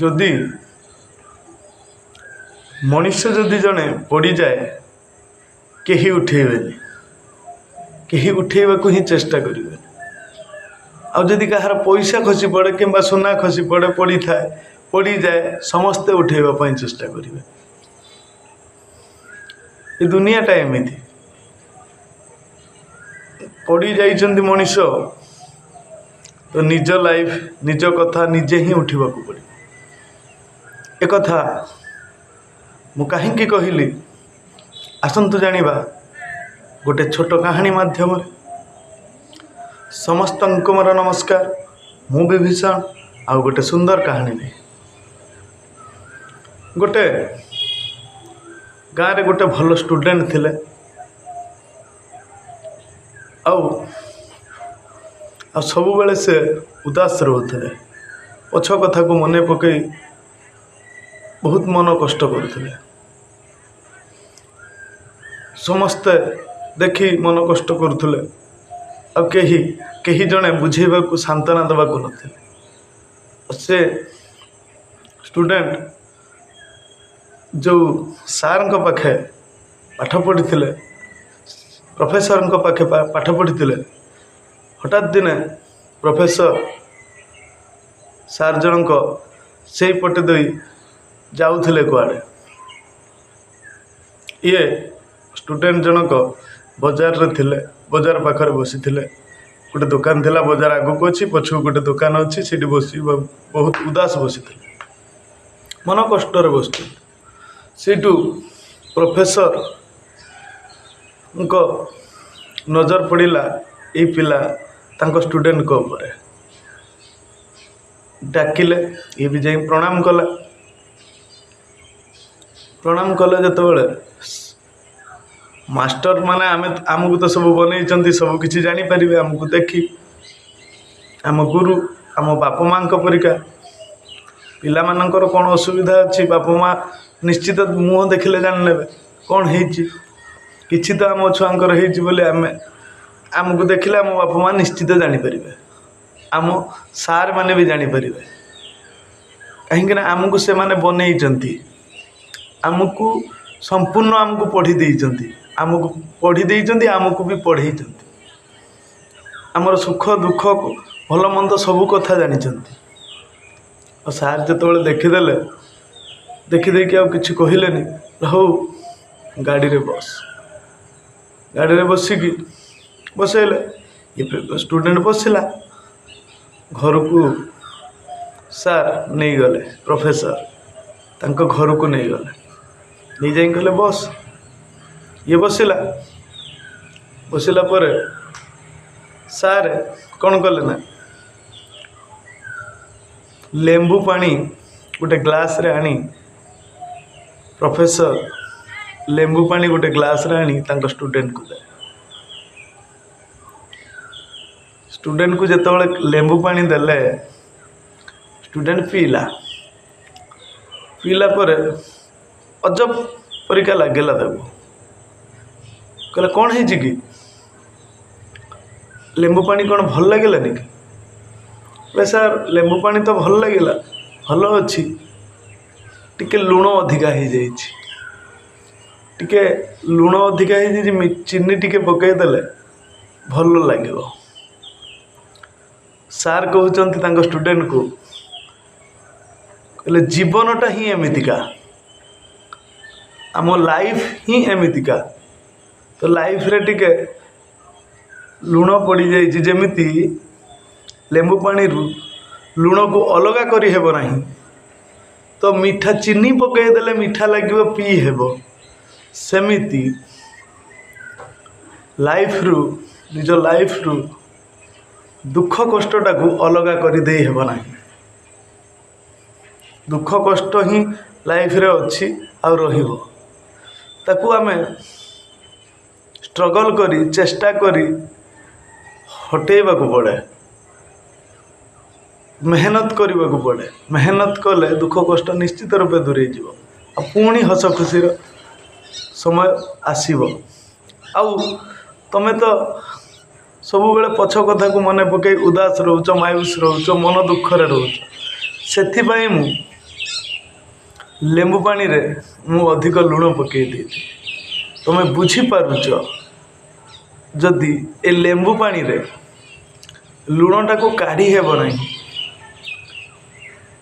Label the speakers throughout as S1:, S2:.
S1: जदि मनुष्य जदि जड़े पड़ जाए कहीं उठेबेनि कहीं उठेबा को ही चेष्टा करेंगे आदि कहार पैसा खसी पड़े कि सुना खसी पड़े पड़ी थाए पड़ी जाए समस्ते उठेबा चेष्टा करेंगे। ये दुनियाटा एमती पड़ी जाइछन्ति मनुष्य तो निज लाइफ निज कथा निजे ही उठा पड़े। एक कथा मु कहीं कहली आसतु जानिबा गोटे छोट कहानी माध्यम समस्त मोर नमस्कार। मु विभीषण आ गोटे सुंदर कहानी नहीं गोटे गाँव रे गोटे भल स्टूडेंट थिले आ सब बेले से उदास रोते पछ कथा को मन पकई बहुत मन कष्ट करुले समस्ते देखी मन कष्ट करुले कही जड़े बुझेबा को सांत्वना देवा नथिले। से स्टूडेंट जो सार पाखे पाठ पढ़ी प्रोफेसर पाखे पाठ पढ़ी हठात दिने प्रोफेसर सार जनक से पटे दे जाऊले कुआड़े ये स्टूडेंट जनक बजार रे थिले बजार पाखरे बसी थिले गोटे दुकान थिला बजार आगु को अच्छी पछू गोटे दुकान अच्छी सीठी बसी बहुत उदास बसी मन कष्ट बस सीटू प्रोफेसर नजर पड़ा ये पिला तांको स्टूडेंट को ऊपर डाकिले ये भी जाई प्रणाम कले जो मास्टर माने आमको तो सब बनई सब किसी जानीपर आमको देखी आम गुरु आम बाप माँ परिका पिला मानकर कौन असुविधा अच्छी बाप माँ निश्चित मुँह देखिले जान ने कौन किछि तो आम छुआंकर होमें आमको देखिले आम बाप माँ निश्चित जानीपर आम सार माने भी जानीपर कहीं आमको से माने बनई आमको संपूर्ण आमको पढ़ी देइचंती आमको पढ़ी देइचंती आमको भी पढ़ई आमर सुख दुख भल मंद सबू कथा जानिचंती और सार जो देखीदेले देखीदे कि किसी कहलेनि हो गाड़ी रे बसिकी बसैले ये स्टूडेंट बसला घर को सार नहीं गले प्रोफेसर तांको घर को नहीं गले नहीं जाए कहले बस ये बसला पर सार कौन कले ना लेंबू पानी गोटे ग्लास रे आनी प्रोफेसर लेंबू पानी गोटे ग्लास रे आनी तांको स्टूडेंट को दे स्टूडेंट को जिते लेंबू पानी देले स्टूडेंट पीला पर अजब परिका लगेगा ताको कहले कौन है कि लेंबू पानी कौन भल लगेलानी कि सार लेंबू पानी तो भल लगे भल अच्छी टिके लुण अधिका हो जाइए टिके लुण अधिका हो चीनी टिके पकईदेले भल लगे सार कहते स्टूडेंट को कहले जीवनटा ही एमतिका आम लाइफ ही एमतिका तो लाइफ रे टिके लुण पड़ी जाइए जमीती लेंबू पानी लुण को अलग करी हेबो नहीं तो मीठा चीनी पकईदेले मीठा लगे पी हेबो सेमिति लाइफ रु निज लाइफ रु दुख कष्टटा को अलग कर दे हेबो नहीं दुख कष्ट ही लाइफ रे अच्छी आ रहिबो ताकू आमे स्ट्रगल करी चेष्टा करी हटेबा को पड़े मेहनत करने को पड़े मेहनत कले दुख कष्ट निश्चित रूपे दूरे जीव पुणी हस खुशी समय आसब आउ तमें तो सब बेले पछ कथा को मन पकई उदास रोच मायूस रोच मन दुखरे रोच से लेंबू पानी रे मु अधिक लुण पकई देती तुम्हें बुझीपारुच जदि ए लेंबू पानी रे लुणटा को काढ़ी हेब नहीं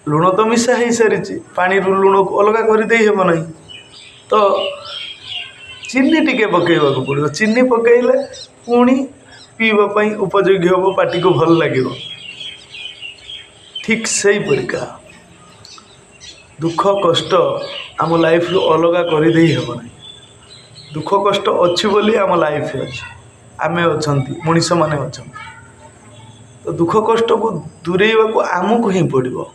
S1: लुण तो मिसा हो सारी पानी लुण को अलग करदे हेब नहीं तो चीनी टिके पकेवा पड़ो चीनी पकईले पुणी पीवाई उपयोगी हम पार्टी को भल लगे ठीक से परिका दुख कष्ट आम लाइफ रू अलग करदे हेब नहीं दुख कष्ट अच्छी बोली आम लाइफ अच्छे आम अच्छा मनीष मैंने अच्छा तो दुख कष्ट को दूरेवा को आमको ही पड़ो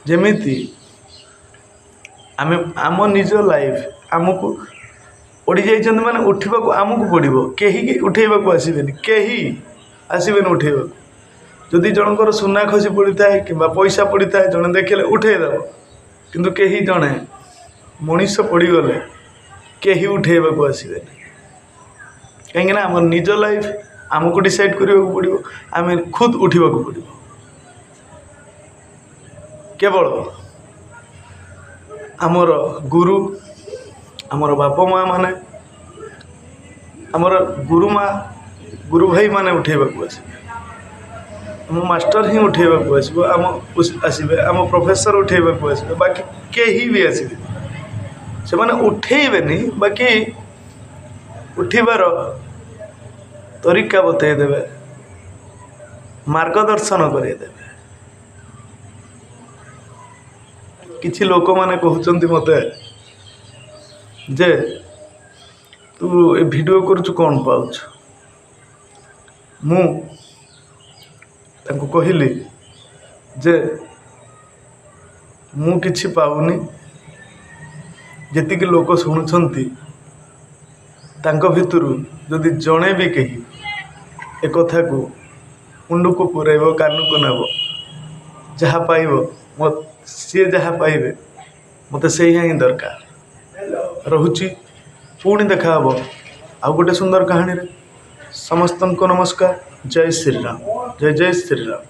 S1: जमीती आम आम निज लाइफ आमको पड़ी जाइए माने उठा आमको पड़ो कहीं उठेबा आसबेनि कहीं आसबेनि उठेबा जदि जनकर सुना खसी पड़ी थाए कि पैसा पड़ी थाए जड़े देखले उठेदेव किंतु कहीं जड़े मनीष पड़गले कहीं उठेबा आसबेनि कहीं आम निज लाइफ आमको डिसाइड करने को पड़ो आम खुद उठा पड़ो केवल आमर गुरु आमर बाप माँ माने आमर गुरु माँ गुरु भाई माने उठेबा आसबे आम मास्टर ही उठेबा आसबो आम आसबे आम प्रोफेसर उठेबा आसबे बाकी कहीं भी आसबे से माने उठेबेनी बाकी उठिबार तरीका बतईदेवे मार्गदर्शन करदेवे किछि लोक माने कहउचंती मते जे तू ए वीडियो करूछु कौन पाउछ मु तांको कहिली जे मु किछि पाउनी जेतिक लोक शुणुछंती तांको भितरु जदि जणे भी कही ए कथा को मुंड को पुराइब कान को नेब जहाँ पाइब मत सी जहाँ पाइबे मत से ही दरकार रोची पुणी देखा आउ गोटे सुंदर कहानी रे समस्त को नमस्कार जय श्री राम जय जय श्री राम।